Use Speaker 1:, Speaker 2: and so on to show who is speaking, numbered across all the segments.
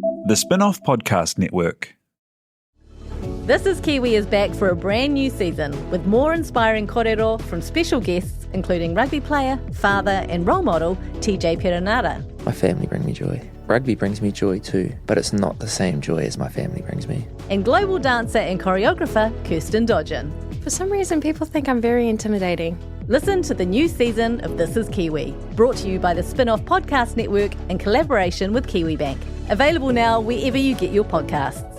Speaker 1: The Spin-off Podcast Network.
Speaker 2: This is Kiwi is back for a brand new season with more inspiring kōrero from special guests including rugby player, father and role model TJ Perenara.
Speaker 3: My family bring me joy. Rugby brings me joy too, but it's not the same joy as my family brings me.
Speaker 2: And global dancer and choreographer Kirsten Dodgen.
Speaker 4: For some reason, people think I'm very intimidating.
Speaker 2: Listen to the new season of This is Kiwi, brought to you by the Spin-off Podcast Network in collaboration with KiwiBank. Available now wherever you get your podcasts.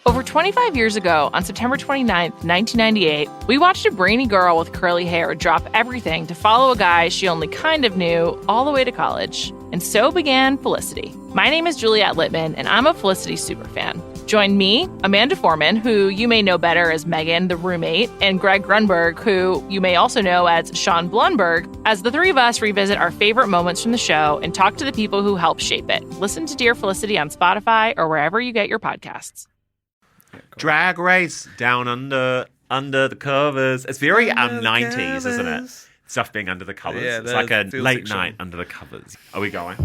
Speaker 5: Over 25 years ago, on September 29th, 1998, we watched a brainy girl with curly hair drop everything to follow a guy she only kind of knew all the way to college. And so began Felicity. My name is Juliette Littman, and I'm a Felicity superfan. Join me, Amanda Foreman, who you may know better as Megan, the roommate, and Greg Grunberg, who you may also know as Sean Blunberg, as the three of us revisit our favorite moments from the show and talk to the people who helped shape it. Listen to Dear Felicity on Spotify or wherever you get your podcasts.
Speaker 6: Drag Race, Down Under the Covers. It's very 90s, isn't it? Stuff being under the covers.
Speaker 7: Yeah,
Speaker 6: it's like a late
Speaker 7: fiction.
Speaker 6: night under the covers. Are we going?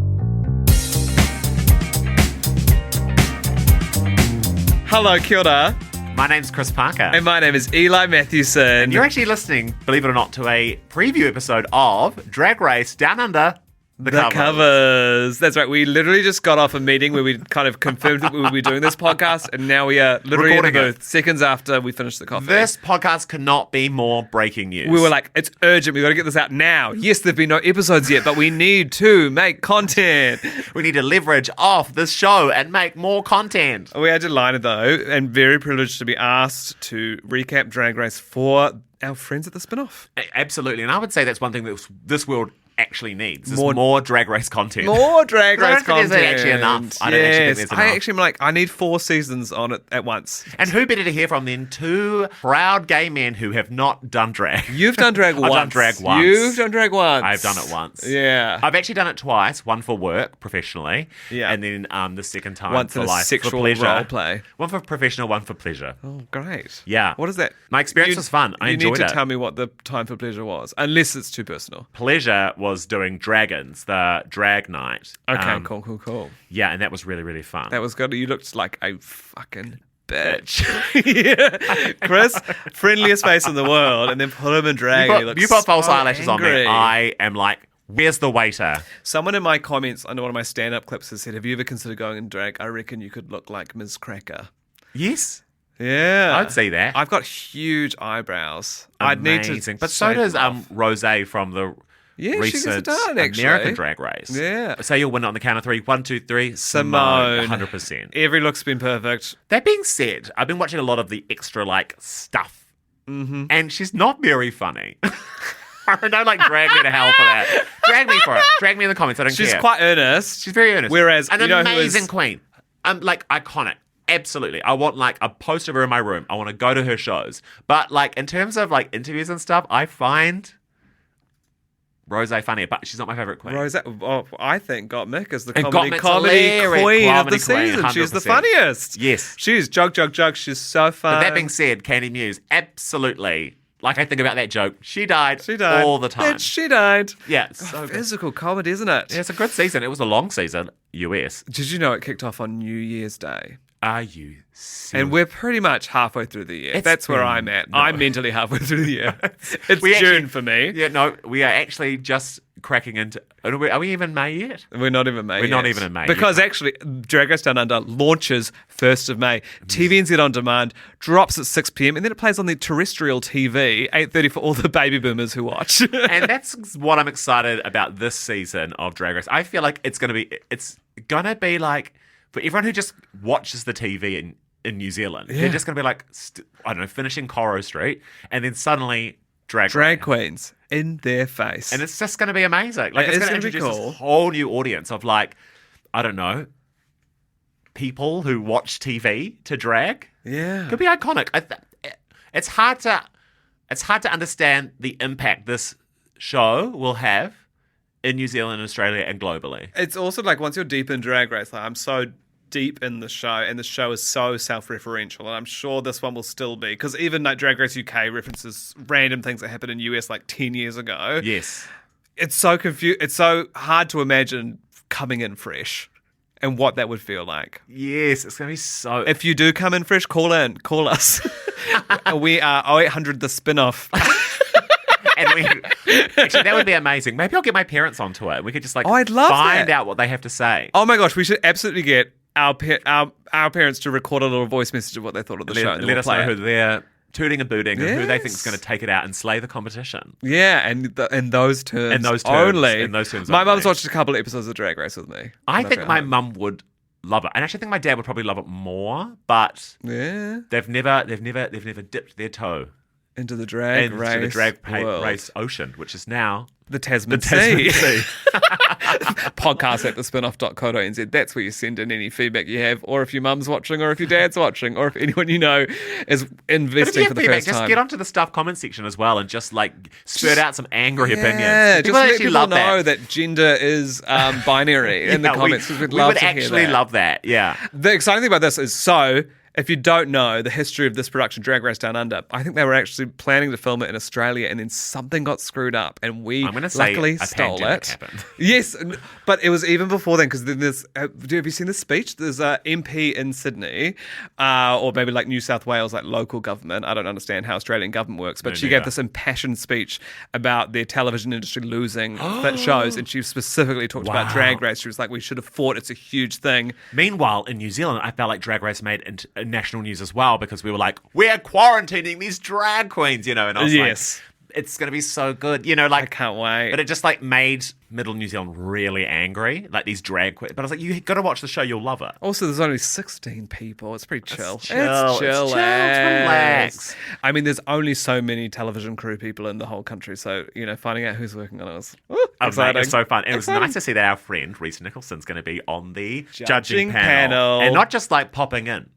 Speaker 7: Hello, kia ora.
Speaker 6: My name's Chris Parker.
Speaker 7: And my name is Eli Matthewson.
Speaker 6: And you're actually listening, believe it or not, to a preview episode of Drag Race Down Under the
Speaker 7: covers. That's right. We literally just got off a meeting where we kind of confirmed that we would be doing this podcast, and now we are literally in the
Speaker 6: Recording
Speaker 7: booth seconds after we finished the coffee.
Speaker 6: This podcast cannot be more breaking news.
Speaker 7: We were like, it's urgent. We've got to get this out now. Yes, there have been no episodes yet, but we need to make content.
Speaker 6: we need to leverage off this show and make more content.
Speaker 7: We are delighted, though, and very privileged to be asked to recap Drag Race for our friends at the Spin-off.
Speaker 6: Absolutely. And I would say that's one thing that this world actually needs. More Drag Race content.
Speaker 7: More Drag
Speaker 6: I don't
Speaker 7: Race
Speaker 6: think
Speaker 7: content.
Speaker 6: there's actually enough. I don't actually think there's enough.
Speaker 7: I actually am like, I need 4 seasons on it at once.
Speaker 6: And who better to hear from than two proud gay men who have not done drag?
Speaker 7: You've done drag once.
Speaker 6: I've done drag once.
Speaker 7: You've done drag once.
Speaker 6: I've done it once.
Speaker 7: Yeah.
Speaker 6: I've actually done it twice. One for work, professionally.
Speaker 7: Yeah.
Speaker 6: And then the second time
Speaker 7: Once
Speaker 6: for
Speaker 7: in a
Speaker 6: life,
Speaker 7: sexual
Speaker 6: for pleasure.
Speaker 7: role play.
Speaker 6: One for professional, one for pleasure.
Speaker 7: Oh, great.
Speaker 6: Yeah.
Speaker 7: What is that?
Speaker 6: My experience was fun. I enjoyed
Speaker 7: You need
Speaker 6: it.
Speaker 7: to tell me what the time for pleasure was, unless it's too personal.
Speaker 6: Pleasure was doing Dragons, the drag night.
Speaker 7: Okay, cool.
Speaker 6: Yeah, and that was really, really fun.
Speaker 7: That was good. You looked like a fucking bitch. Yeah. Chris, friendliest face in the world, and then put him in drag.
Speaker 6: You put false
Speaker 7: so
Speaker 6: eyelashes on
Speaker 7: angry.
Speaker 6: me. I am like, where's the waiter?
Speaker 7: Someone in my comments under one of my stand-up clips has said, have you ever considered going in drag? I reckon you could look like Ms. Cracker.
Speaker 6: Yes.
Speaker 7: Yeah.
Speaker 6: I'd see that.
Speaker 7: I've got huge eyebrows. I'd need
Speaker 6: Amazing.
Speaker 7: to.
Speaker 6: But so
Speaker 7: shave
Speaker 6: does
Speaker 7: them off.
Speaker 6: Rose from the
Speaker 7: Yeah, she gets it
Speaker 6: recent
Speaker 7: done, actually.
Speaker 6: American Drag Race.
Speaker 7: Yeah.
Speaker 6: So you'll win it on the count of 3. 1, 2, 3.
Speaker 7: Simone.
Speaker 6: 100%.
Speaker 7: Every look's been perfect.
Speaker 6: That being said, I've been watching a lot of the extra stuff, and she's not very funny. I don't drag me to hell for that. Drag me for it. Drag me in the comments. I don't care.
Speaker 7: She's quite earnest.
Speaker 6: She's very earnest.
Speaker 7: Whereas,
Speaker 6: an
Speaker 7: you know
Speaker 6: amazing
Speaker 7: who is...
Speaker 6: queen. Iconic. Absolutely. I want a poster of her in my room. I want to go to her shows. But in terms of interviews and stuff, I find Rose funnier, but she's not my favourite queen.
Speaker 7: Rose, I think Gottmik is the
Speaker 6: And
Speaker 7: comedy
Speaker 6: Gottmik's hilarious.
Speaker 7: queen of
Speaker 6: Comedy
Speaker 7: the
Speaker 6: queen,
Speaker 7: season. She's the
Speaker 6: 100%.
Speaker 7: funniest.
Speaker 6: Yes.
Speaker 7: She's jug. She's so fun.
Speaker 6: But that being said, Candy Muse, absolutely. I think about that joke. She died all the time.
Speaker 7: Bitch, she died.
Speaker 6: Yeah.
Speaker 7: God,
Speaker 6: So good.
Speaker 7: physical comedy, isn't it?
Speaker 6: Yeah, it's a good season. It was a long season, US.
Speaker 7: Did you know it kicked off on New Year's Day?
Speaker 6: Are you serious?
Speaker 7: And we're pretty much halfway through the year.
Speaker 6: It's
Speaker 7: That's where
Speaker 6: been-
Speaker 7: I'm at.
Speaker 6: no.
Speaker 7: I'm mentally halfway through the year. It's
Speaker 6: We
Speaker 7: June
Speaker 6: actually-
Speaker 7: for me.
Speaker 6: Yeah, no, we are actually just cracking into... Are we even May yet?
Speaker 7: We're not even May
Speaker 6: We're
Speaker 7: yet.
Speaker 6: not even in May
Speaker 7: Because
Speaker 6: yet.
Speaker 7: actually, Drag Race Down Under launches 1st of May. TVNZ On Demand drops at 6 p.m. and then it plays on the terrestrial TV, 8:30 for all the baby boomers who watch.
Speaker 6: And that's what I'm excited about this season of Drag Race. I feel like it's going to be for everyone who just watches the TV in New Zealand, they're just going to be I don't know, finishing Coro Street and then suddenly Drag
Speaker 7: Drag
Speaker 6: Race.
Speaker 7: queens in their face.
Speaker 6: And it's just going to be amazing.
Speaker 7: It
Speaker 6: It's
Speaker 7: is
Speaker 6: going to
Speaker 7: gonna be
Speaker 6: introduce
Speaker 7: cool.
Speaker 6: this whole new audience of I don't know, people who watch TV to drag.
Speaker 7: Yeah.
Speaker 6: Could be iconic. It's hard to understand the impact this show will have in New Zealand, Australia, and globally.
Speaker 7: It's also once you're deep in Drag Race, I'm so deep in the show, and the show is so self-referential, and I'm sure this one will still be, because even Drag Race UK references random things that happened in US 10 years ago.
Speaker 6: Yes.
Speaker 7: It's so it's so hard to imagine coming in fresh and what that would feel like.
Speaker 6: Yes, it's going to be so...
Speaker 7: If you do come in fresh, call us. We are 0800 the spin-off.
Speaker 6: Actually, that would be amazing. Maybe I'll get my parents onto it. We could just
Speaker 7: I'd love
Speaker 6: find
Speaker 7: that.
Speaker 6: out what they have to say.
Speaker 7: Oh my gosh, we should absolutely get our parents to record a little voice message of what they thought of the show. And
Speaker 6: Let
Speaker 7: we'll
Speaker 6: us
Speaker 7: play
Speaker 6: know
Speaker 7: it.
Speaker 6: who they're tooting and booting and who they think is
Speaker 7: Yes.
Speaker 6: going to take it out and slay the competition.
Speaker 7: Yeah, and in those terms,
Speaker 6: In those terms,
Speaker 7: only.
Speaker 6: in those terms
Speaker 7: my
Speaker 6: only.
Speaker 7: mum's watched a couple of episodes of Drag Race with me.
Speaker 6: I
Speaker 7: when
Speaker 6: think
Speaker 7: got
Speaker 6: my
Speaker 7: home.
Speaker 6: mum would love it, and actually, I think my dad would probably love it more. But
Speaker 7: Yeah,
Speaker 6: they've never dipped their toe
Speaker 7: into the drag
Speaker 6: into
Speaker 7: race
Speaker 6: the drag
Speaker 7: world.
Speaker 6: race ocean, which is now
Speaker 7: The Tasman
Speaker 6: the Tasman
Speaker 7: Sea.
Speaker 6: Sea.
Speaker 7: Podcast at thespinoff.co.nz. That's where you send in any feedback you have, or if your mum's watching, or if your dad's watching, or if anyone you know is
Speaker 6: But if
Speaker 7: investing
Speaker 6: you
Speaker 7: for
Speaker 6: have
Speaker 7: the
Speaker 6: feedback,
Speaker 7: first
Speaker 6: just
Speaker 7: time.
Speaker 6: get onto the stuff comment section as well and just like spurt out some angry opinions.
Speaker 7: Yeah, just
Speaker 6: People
Speaker 7: let
Speaker 6: actually
Speaker 7: people
Speaker 6: love
Speaker 7: know that gender is binary in the
Speaker 6: Yeah,
Speaker 7: comments. We'd
Speaker 6: we
Speaker 7: love
Speaker 6: would
Speaker 7: to hear
Speaker 6: actually
Speaker 7: that.
Speaker 6: love that. Yeah.
Speaker 7: The exciting thing about this is, so if you don't know the history of this production, Drag Race Down Under, I think they were actually planning to film it in Australia, and then something got screwed up, and we
Speaker 6: I'm gonna say
Speaker 7: luckily
Speaker 6: a
Speaker 7: stole
Speaker 6: pandemic
Speaker 7: it.
Speaker 6: happened.
Speaker 7: Yes, but it was even before then, because then there's. Have you seen the speech? There's a MP in Sydney, or maybe like New South Wales, like local government. I don't understand how Australian government works, but
Speaker 6: No,
Speaker 7: she
Speaker 6: neither.
Speaker 7: gave this impassioned speech about their television industry losing that shows, and she specifically talked about
Speaker 6: Wow.
Speaker 7: Drag Race. She was like, "We should have fought. It's a huge thing."
Speaker 6: Meanwhile, in New Zealand, I felt like Drag Race made national news as well because we were like, we're quarantining these drag queens, and I was
Speaker 7: Yes.
Speaker 6: like, it's going to be so good,
Speaker 7: I can't wait.
Speaker 6: But it just like made Middle New Zealand really angry, like these drag queens. But I was like, you got to watch the show, you'll love it.
Speaker 7: Also, there's only 16 people. It's pretty chill.
Speaker 6: chill. It's chill. It's relax.
Speaker 7: I mean, there's only so many television crew people in the whole country, so finding out who's working on it was
Speaker 6: Oh, mate,
Speaker 7: exciting.
Speaker 6: it was so fun. And it was
Speaker 7: Exciting.
Speaker 6: nice to see that our friend Reese Nicholson's going to be on the
Speaker 7: Judging
Speaker 6: judging
Speaker 7: panel.
Speaker 6: and not just like popping in.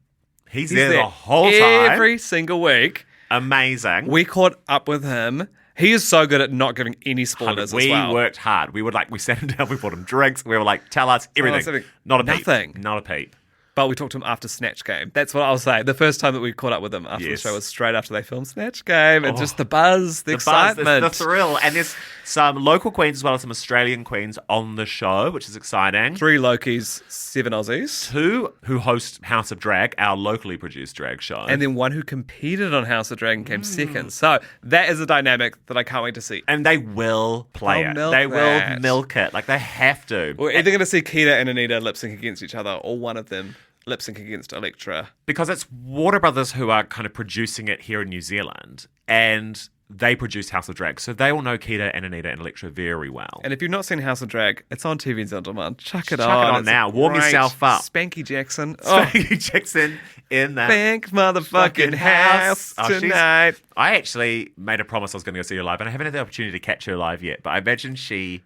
Speaker 6: He's there
Speaker 7: there
Speaker 6: the whole time.
Speaker 7: every single week.
Speaker 6: Amazing.
Speaker 7: We caught up with him. He is so good at not giving any spoilers
Speaker 6: we
Speaker 7: as well.
Speaker 6: worked hard. We sat him down, we bought him drinks. We were like, tell us everything.
Speaker 7: everything.
Speaker 6: Not a peep.
Speaker 7: Nothing.
Speaker 6: Not a peep.
Speaker 7: But we talked to him after Snatch Game. That's what I'll say. The first time that we caught up with him after
Speaker 6: Yes.
Speaker 7: the show was straight after they filmed Snatch Game, and just the buzz, the excitement.
Speaker 6: Buzz, the thrill. And there's some local queens as well as some Australian queens on the show, which is exciting.
Speaker 7: 3 Lokis, 7 Aussies.
Speaker 6: 2 who host House of Drag, our locally produced drag show.
Speaker 7: And then 1 who competed on House of Drag and came second. So that is a dynamic that I can't wait to see.
Speaker 6: And they will play
Speaker 7: They'll
Speaker 6: it.
Speaker 7: milk
Speaker 6: They will
Speaker 7: that.
Speaker 6: milk it. Like they have to.
Speaker 7: We're either going to see Keita and Anita lip sync against each other, or one of them lip sync against Electra.
Speaker 6: Because it's Warner Brothers who are kind of producing it here in New Zealand. And they produce House of Drag. So they all know Keita and Anita and Electra very well.
Speaker 7: And if you've not seen House of Drag, it's on TV's On Demand. Chuck it
Speaker 6: Chuck
Speaker 7: on.
Speaker 6: it on
Speaker 7: It's
Speaker 6: now. Warm
Speaker 7: great.
Speaker 6: yourself up.
Speaker 7: Spanky Jackson. Oh,
Speaker 6: Spanky Jackson in that
Speaker 7: Bank motherfucking house
Speaker 6: Oh, she's-
Speaker 7: tonight.
Speaker 6: I actually made a promise I was going to go see her live, and I haven't had the opportunity to catch her live yet. But I imagine she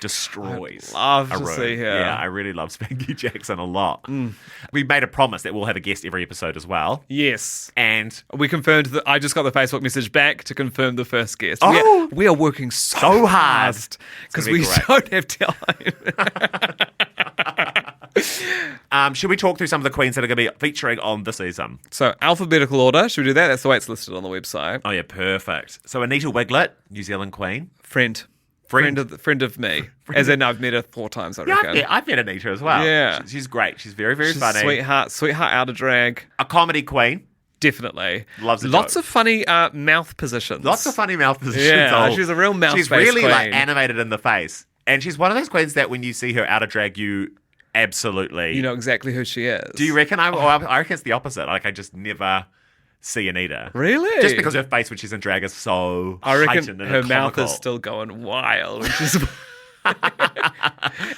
Speaker 6: destroys.
Speaker 7: love
Speaker 6: a
Speaker 7: to
Speaker 6: room.
Speaker 7: see her.
Speaker 6: Yeah, I really love Spanky Jackson a lot. We made a promise that we'll have a guest every episode as well.
Speaker 7: Yes.
Speaker 6: And
Speaker 7: We confirmed that I just got the Facebook message back to confirm the first guest.
Speaker 6: Oh!
Speaker 7: We are working
Speaker 6: So hard.
Speaker 7: because
Speaker 6: gonna be
Speaker 7: we
Speaker 6: great.
Speaker 7: don't have time.
Speaker 6: should we talk through some of the queens that are going to be featuring on this season?
Speaker 7: So, alphabetical order. Should we do that? That's the way it's listed on the website.
Speaker 6: Oh yeah, perfect. So Anita Wiglet, New Zealand queen.
Speaker 7: Friend of me. As in, I've met her 4 times, I
Speaker 6: Yeah,
Speaker 7: reckon.
Speaker 6: I've met Anita as well.
Speaker 7: Yeah.
Speaker 6: She's great. She's very, very
Speaker 7: She's
Speaker 6: funny.
Speaker 7: a sweetheart out of drag.
Speaker 6: A comedy queen.
Speaker 7: Definitely.
Speaker 6: Loves a
Speaker 7: Lots
Speaker 6: joke.
Speaker 7: of funny mouth positions.
Speaker 6: Lots of funny mouth positions.
Speaker 7: Yeah,
Speaker 6: Oh,
Speaker 7: she's a real mouth
Speaker 6: She's
Speaker 7: face
Speaker 6: really like
Speaker 7: queen.
Speaker 6: animated in the face. And she's one of those queens that when you see her out of drag, you absolutely...
Speaker 7: You know exactly who she is.
Speaker 6: Do you reckon? I reckon it's the opposite. Like, I just never see Anita.
Speaker 7: Really?
Speaker 6: Just because her face when she's in drag is so
Speaker 7: I reckon
Speaker 6: heightened and
Speaker 7: her mouth
Speaker 6: comical.
Speaker 7: is still going wild, which is... And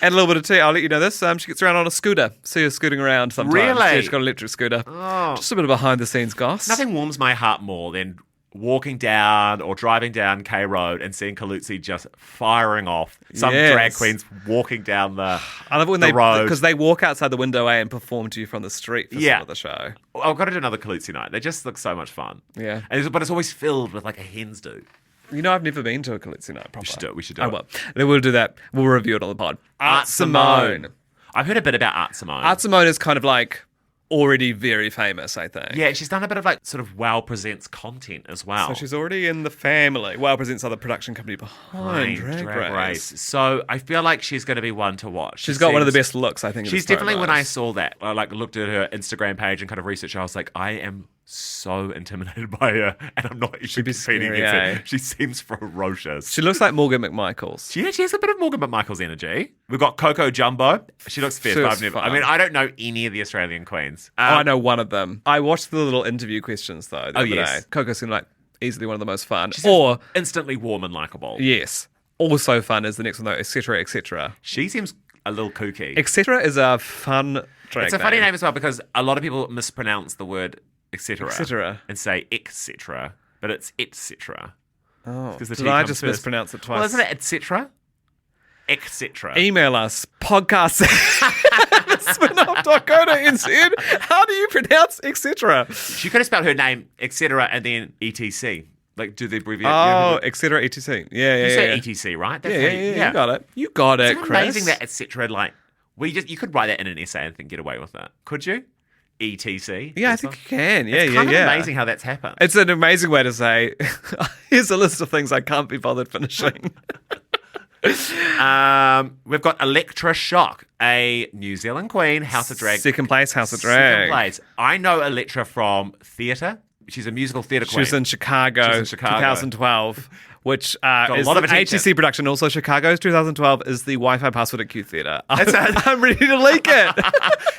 Speaker 7: a little bit of tea. I'll let you know this. She gets around on a scooter. See her scooting around sometimes.
Speaker 6: Really?
Speaker 7: Yeah, she's got an electric scooter.
Speaker 6: Oh.
Speaker 7: Just a bit of behind the scenes goss.
Speaker 6: Nothing warms my heart more than walking down or driving down K Road and seeing Kalutsi just firing off. Some
Speaker 7: Yes.
Speaker 6: drag queens walking down the
Speaker 7: I love it when
Speaker 6: the
Speaker 7: they
Speaker 6: road.
Speaker 7: because they walk outside the window and perform to you from the street for
Speaker 6: Yeah.
Speaker 7: some of the show.
Speaker 6: I've got to do another Kalutsi night. They just look so much fun.
Speaker 7: Yeah.
Speaker 6: But it's always filled with like a hen's do.
Speaker 7: You know, I've never been to a Calypso night proper.
Speaker 6: We should do
Speaker 7: Oh,
Speaker 6: it.
Speaker 7: well. Then we'll do that. We'll review it on the pod. Art Simone.
Speaker 6: I've heard a bit about Art Simone.
Speaker 7: Art Simone is kind of like already very famous, I think.
Speaker 6: Yeah, she's done a bit of like sort of Wow Presents content as well.
Speaker 7: So she's already in the family. Wow Presents are the production company behind Drag Race.
Speaker 6: So I feel like she's going to be one to watch.
Speaker 7: She's got one of the best looks, I think. in
Speaker 6: She's
Speaker 7: this
Speaker 6: definitely, when I
Speaker 7: promos.
Speaker 6: saw that, I like looked at her Instagram page and kind of researched her, I was like, I am so intimidated by her, and I'm not even
Speaker 7: She'd be
Speaker 6: competing
Speaker 7: scary,
Speaker 6: against
Speaker 7: eh?
Speaker 6: her. She seems ferocious.
Speaker 7: She looks like Morgan McMichaels.
Speaker 6: She has a bit of Morgan McMichael's energy. We've got Coco Jumbo. She looks fierce,
Speaker 7: She
Speaker 6: but
Speaker 7: looks
Speaker 6: I've never.
Speaker 7: fun.
Speaker 6: I mean, I don't know any of the Australian queens.
Speaker 7: I know one of them. I watched the little interview questions, though, the other
Speaker 6: yes.
Speaker 7: day. Coco seemed like easily one of the most fun.
Speaker 6: She's
Speaker 7: Or,
Speaker 6: instantly warm and likable.
Speaker 7: yes, also fun is the next one, though, etc., etc.
Speaker 6: She seems a little kooky.
Speaker 7: Etc. is a fun drag
Speaker 6: It's a funny name as well because a lot of people mispronounce the word etc.
Speaker 7: Etc.
Speaker 6: and say etc. But it's etc.
Speaker 7: Oh,
Speaker 6: Because the
Speaker 7: did
Speaker 6: T
Speaker 7: I
Speaker 6: comes
Speaker 7: just
Speaker 6: first.
Speaker 7: mispronounce it twice?
Speaker 6: Well, isn't it etc.? Etc.
Speaker 7: Email us, podcast spinoff.co.nz. How do you pronounce etc.?
Speaker 6: She could have spelled her name etc. and then etc. Like do the abbreviation.
Speaker 7: Oh, etc. etc. Yeah,
Speaker 6: you
Speaker 7: yeah,
Speaker 6: say
Speaker 7: yeah.
Speaker 6: etc. Right? That's
Speaker 7: Yeah,
Speaker 6: how
Speaker 7: yeah, you got it. You got it,
Speaker 6: Isn't it
Speaker 7: Chris.
Speaker 6: amazing that etc. Like you could write that in an essay and think get away with it. Could you? etc.
Speaker 7: Yeah, I
Speaker 6: also?
Speaker 7: think you can. Yeah,
Speaker 6: It's
Speaker 7: yeah,
Speaker 6: kind of
Speaker 7: yeah.
Speaker 6: amazing how that's happened.
Speaker 7: It's an amazing way to say, here's a list of things I can't be bothered finishing.
Speaker 6: We've got Electra Shock, a New Zealand queen, House of Drag.
Speaker 7: Second place, House of
Speaker 6: Second
Speaker 7: Drag.
Speaker 6: place. I know Electra from theatre. She's a musical theatre
Speaker 7: She
Speaker 6: queen.
Speaker 7: was in Chicago,
Speaker 6: She was in Chicago.
Speaker 7: 2012, which
Speaker 6: a
Speaker 7: is
Speaker 6: lot of
Speaker 7: an
Speaker 6: attention.
Speaker 7: HTC production. Also, Chicago's 2012 is the Wi-Fi password at Q Theatre. I'm ready to leak it.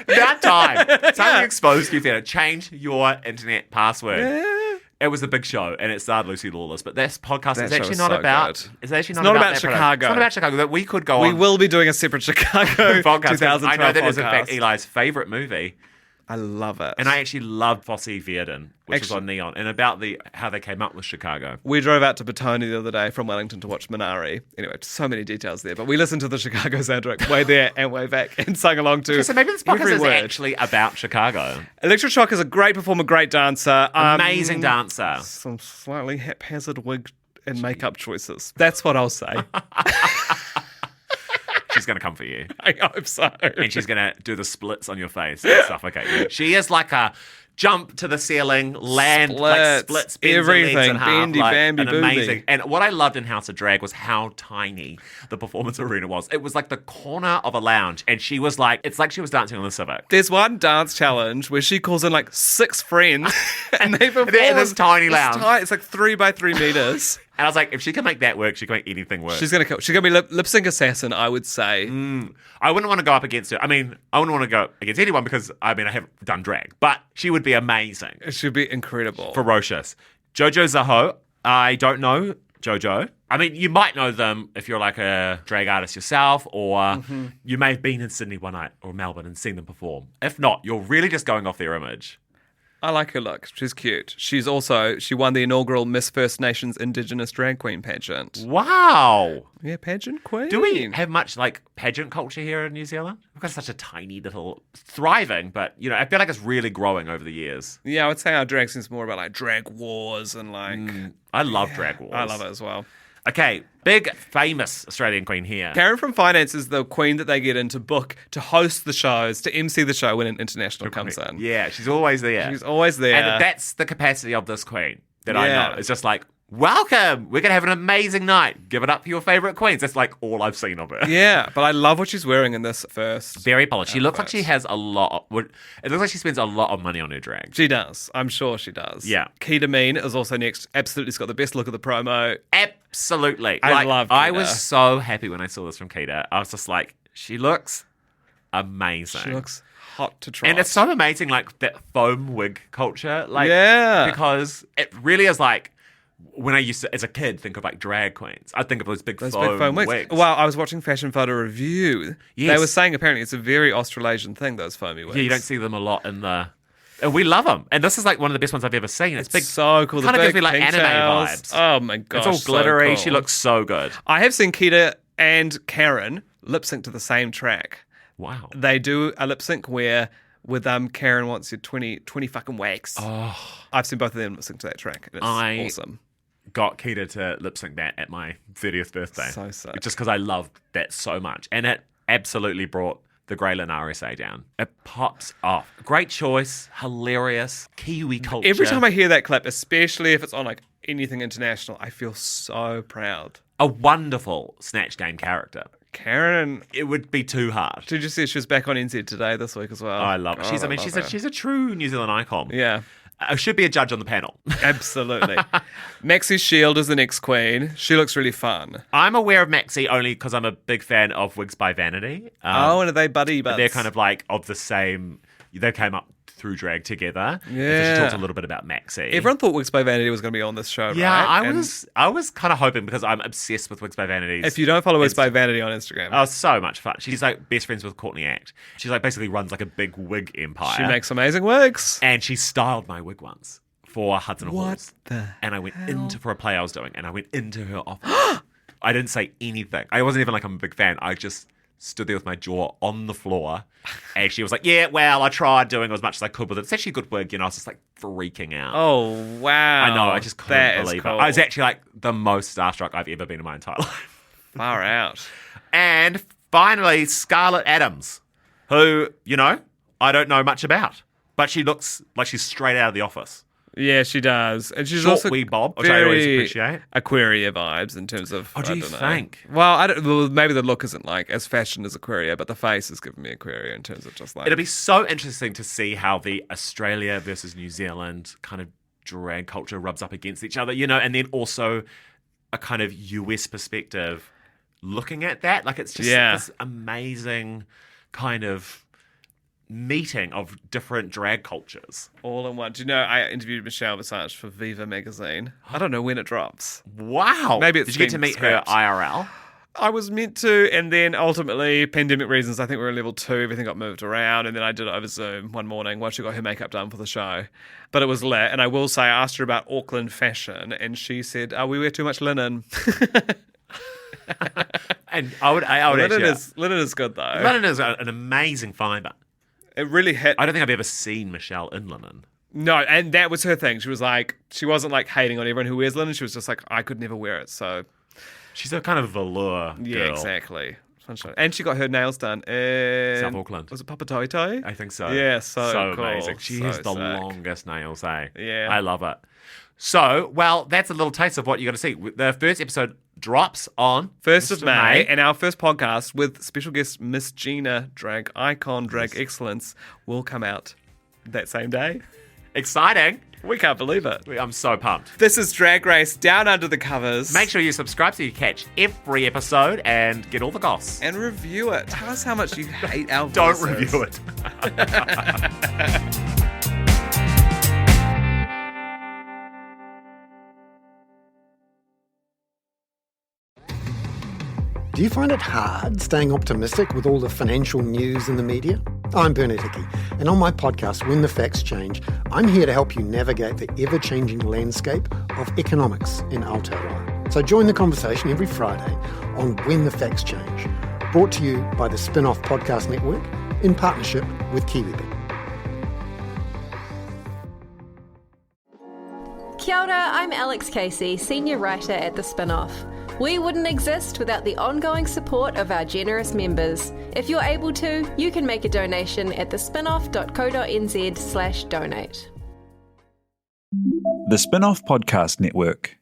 Speaker 6: That time. Time to expose you theatre. Change your internet password. It was a big show, and it starred Lucy Lawless. But this podcast
Speaker 7: That
Speaker 6: is
Speaker 7: show
Speaker 6: actually
Speaker 7: was
Speaker 6: not
Speaker 7: so
Speaker 6: about.
Speaker 7: good.
Speaker 6: It's actually
Speaker 7: It's
Speaker 6: not
Speaker 7: not
Speaker 6: about
Speaker 7: about
Speaker 6: that product.
Speaker 7: Chicago.
Speaker 6: It's not about Chicago. That we could go
Speaker 7: We
Speaker 6: on.
Speaker 7: will be doing a separate Chicago
Speaker 6: podcast.
Speaker 7: 2012
Speaker 6: I know that is in
Speaker 7: podcast.
Speaker 6: fact Eli's favourite movie.
Speaker 7: I love it.
Speaker 6: And I actually loved Fosse Verdon, which was
Speaker 7: Actually-
Speaker 6: on Neon, and about how they came up with Chicago.
Speaker 7: We drove out to Petone the other day from Wellington to watch Minari. Anyway, so many details there. But we listened to the Chicago soundtrack way there and way back and sung along to
Speaker 6: So maybe this podcast
Speaker 7: every
Speaker 6: is
Speaker 7: word.
Speaker 6: actually about Chicago.
Speaker 7: Electra Shock is a great performer, great dancer.
Speaker 6: Amazing dancer.
Speaker 7: Some slightly haphazard wig and makeup choices. That's what I'll say.
Speaker 6: She's going to come for you.
Speaker 7: I hope so.
Speaker 6: And she's going to do the splits on your face and suffocate you. She is like a jump to the ceiling, land, like
Speaker 7: Splits,
Speaker 6: splits, bends her legs
Speaker 7: everything,
Speaker 6: in half,
Speaker 7: bendy,
Speaker 6: like,
Speaker 7: bamby,
Speaker 6: an
Speaker 7: booby.
Speaker 6: amazing. And what I loved in House of Drag was how tiny the performance arena was. It was like the corner of a lounge, and she was like, it's like she was dancing on the Civic.
Speaker 7: There's one dance challenge where she calls in like 6 friends and they perform
Speaker 6: They're in this tiny lounge.
Speaker 7: It's like 3 by 3 meters.
Speaker 6: And I was like, if she can make that work, she can make anything work.
Speaker 7: She's gonna kill. She's gonna be lip sync assassin, I would say.
Speaker 6: I wouldn't want to go up against her. I mean, I wouldn't want to go against anyone because, I mean, I have done drag. But she would be amazing.
Speaker 7: It should be incredible.
Speaker 6: Ferocious. Jojo Zaho. I don't know Jojo. I mean, you might know them if you're like a drag artist yourself, or you may have been in Sydney one night or Melbourne and seen them perform. If not, you're really just going off their image.
Speaker 7: I like her look. She's cute. She won the inaugural Miss First Nations Indigenous Drag Queen pageant.
Speaker 6: Wow.
Speaker 7: Yeah, pageant queen.
Speaker 6: Do we have much like pageant culture here in New Zealand? We've got such a tiny little thriving, but you know, I feel like it's really growing over the years.
Speaker 7: Yeah, I would say our drag scene's more about like drag wars and like.
Speaker 6: I love drag wars.
Speaker 7: I love it as well.
Speaker 6: Okay, big famous Australian queen here.
Speaker 7: Karen from Finance is the queen that they get in to book, to host the shows, to MC the show when an international comes in.
Speaker 6: Yeah, she's always there.
Speaker 7: She's always there.
Speaker 6: And that's the capacity of this queen that I
Speaker 7: Yeah.
Speaker 6: know. It's just like, welcome. We're going to have an amazing night. Give it up for your favourite queens. That's like all I've seen of her.
Speaker 7: Yeah, but I love what she's wearing in this first.
Speaker 6: Very polished. She looks like she has a lot. It looks like she spends a lot of money on her drag.
Speaker 7: She does. I'm sure she does.
Speaker 6: Yeah.
Speaker 7: Keita Mean is also next. Absolutely, has got the best look of the promo.
Speaker 6: Absolutely.
Speaker 7: I love
Speaker 6: I
Speaker 7: Keita.
Speaker 6: was so happy when I saw this from Keita. I was just like, she looks amazing.
Speaker 7: She looks hot to try.
Speaker 6: And it's so amazing, like that foam wig culture. Like,
Speaker 7: Yeah.
Speaker 6: because it really is like when I used to, as a kid, think of like drag queens. I think of those big,
Speaker 7: Those
Speaker 6: foam,
Speaker 7: big foam wigs.
Speaker 6: wigs.
Speaker 7: Well, I was watching Fashion Photo Review.
Speaker 6: Yes.
Speaker 7: They were saying apparently it's a very Australasian thing, those foamy wigs.
Speaker 6: Yeah, you don't see them a lot in the. And we love them, and this is like one of the best ones I've ever seen. It's big,
Speaker 7: so cool.
Speaker 6: Kind
Speaker 7: The
Speaker 6: of gives
Speaker 7: big
Speaker 6: me like
Speaker 7: pink
Speaker 6: anime
Speaker 7: tails.
Speaker 6: vibes.
Speaker 7: Oh my gosh,
Speaker 6: It's all glittery.
Speaker 7: So cool.
Speaker 6: She looks so good.
Speaker 7: I have seen Keita and Karen lip sync to the same track.
Speaker 6: Wow.
Speaker 7: They do a lip sync where with Karen wants your 20 fucking wax.
Speaker 6: Oh,
Speaker 7: I've seen both of them lip sync to that track. And it's awesome.
Speaker 6: got Keita to lip sync that at my 30th birthday.
Speaker 7: So sick.
Speaker 6: Just because I loved that so much, and it absolutely brought the Graylin RSA down. It pops off. Great choice, hilarious, Kiwi culture.
Speaker 7: Every time I hear that clip, especially if it's on like anything international, I feel so proud.
Speaker 6: A wonderful Snatch Game character.
Speaker 7: Karen,
Speaker 6: It would be too hard.
Speaker 7: did you see she was back on NZ Today this week as well?
Speaker 6: I love her. She's a true New Zealand icon.
Speaker 7: Yeah.
Speaker 6: Should be a judge on the panel.
Speaker 7: Absolutely. Maxie Shield is the next queen. She looks really fun.
Speaker 6: I'm aware of Maxie only because I'm a big fan of Wigs by Vanity.
Speaker 7: And are they buddy buds?
Speaker 6: They're kind of like of the same. They came up through drag together. And so
Speaker 7: Yeah.
Speaker 6: she talks a little bit about Maxie.
Speaker 7: Everyone thought Wigs by Vanity was going to be on this show,
Speaker 6: Yeah,
Speaker 7: right?
Speaker 6: I was kind of hoping because I'm obsessed with Wigs by Vanity.
Speaker 7: If you don't follow Wigs by Vanity on Instagram,
Speaker 6: Oh, so much fun. She's like best friends with Courtney Act. She's like basically runs like a big wig empire.
Speaker 7: she makes amazing wigs.
Speaker 6: And she styled my wig once for Hudson
Speaker 7: What
Speaker 6: Halls.
Speaker 7: the
Speaker 6: And I went into for a play I was doing, and I went into her office. I didn't say anything. I wasn't even like I'm a big fan. I just stood there with my jaw on the floor, and she was like, "Yeah, well, I tried doing as much as I could with it. It's actually a good wig." You know, I was just like freaking out.
Speaker 7: Oh, wow.
Speaker 6: I know. I just couldn't
Speaker 7: That is
Speaker 6: believe
Speaker 7: cool.
Speaker 6: it. I was actually like the most starstruck I've ever been in my entire life.
Speaker 7: Far out.
Speaker 6: And finally, Scarlett Adams, who, you know, I don't know much about, but she looks like she's straight out of The Office.
Speaker 7: Yeah, she does. And she's
Speaker 6: Short
Speaker 7: also
Speaker 6: wee bob, which I always appreciate.
Speaker 7: Aquaria vibes in terms of.
Speaker 6: Oh, do
Speaker 7: I
Speaker 6: you
Speaker 7: don't know.
Speaker 6: think?
Speaker 7: Well, maybe the look isn't like as fashion as Aquaria, but the face is giving me Aquaria in terms of just like.
Speaker 6: It'll be so interesting to see how the Australia versus New Zealand kind of drag culture rubs up against each other, you know, and then also a kind of US perspective looking at that. Like, it's just this amazing kind of meeting of different drag cultures.
Speaker 7: all in one. Do you know, I interviewed Michelle Visage for Viva magazine. I don't know when it drops.
Speaker 6: Wow.
Speaker 7: Maybe it's
Speaker 6: Did you get to
Speaker 7: been
Speaker 6: meet
Speaker 7: scrapped.
Speaker 6: her IRL?
Speaker 7: I was meant to, and then ultimately, pandemic reasons, I think we were in level 2, everything got moved around, and then I did it over Zoom one morning while she got her makeup done for the show. But it was lit, and I will say, I asked her about Auckland fashion, and she said, we wear too much linen.
Speaker 6: And I would
Speaker 7: linen
Speaker 6: actually...
Speaker 7: is good, though.
Speaker 6: Linen is an amazing fibre.
Speaker 7: It really hit.
Speaker 6: I don't think I've ever seen Michelle in linen.
Speaker 7: No, and that was her thing. She was like, she wasn't like hating on everyone who wears linen. She was just like, I could never wear it, so...
Speaker 6: She's a kind of velour girl.
Speaker 7: Yeah, exactly. And she got her nails done in
Speaker 6: South Auckland.
Speaker 7: Was it Papatoetoe?
Speaker 6: I think so.
Speaker 7: Yeah, so cool.
Speaker 6: amazing. She
Speaker 7: So
Speaker 6: has the
Speaker 7: sick.
Speaker 6: longest nails, eh?
Speaker 7: Yeah.
Speaker 6: I love it. So, well, that's a little taste of what you're going to see. The first episode drops on
Speaker 7: 1st of May, and our first podcast with special guest Miss Gina, drag icon, drag excellence, will come out that same day.
Speaker 6: Exciting.
Speaker 7: We can't believe it.
Speaker 6: I'm so pumped.
Speaker 7: This is Drag Race Down Under the Covers.
Speaker 6: Make sure you subscribe so you catch every episode and get all the goss.
Speaker 7: and review it. Tell us how much you hate our
Speaker 6: Don't
Speaker 7: voices.
Speaker 6: review it.
Speaker 8: Do you find it hard staying optimistic with all the financial news in the media? I'm Bernard Hickey, and on my podcast, When the Facts Change, I'm here to help you navigate the ever-changing landscape of economics in Aotearoa. So join the conversation every Friday on When the Facts Change, brought to you by the Spin-Off Podcast Network in partnership with KiwiBit.
Speaker 4: Kia ora, I'm Alex Casey, senior writer at The Spin-Off. We wouldn't exist without the ongoing support of our generous members. If you're able to, you can make a donation at thespinoff.co.nz/donate.
Speaker 1: The Spin-Off Podcast Network.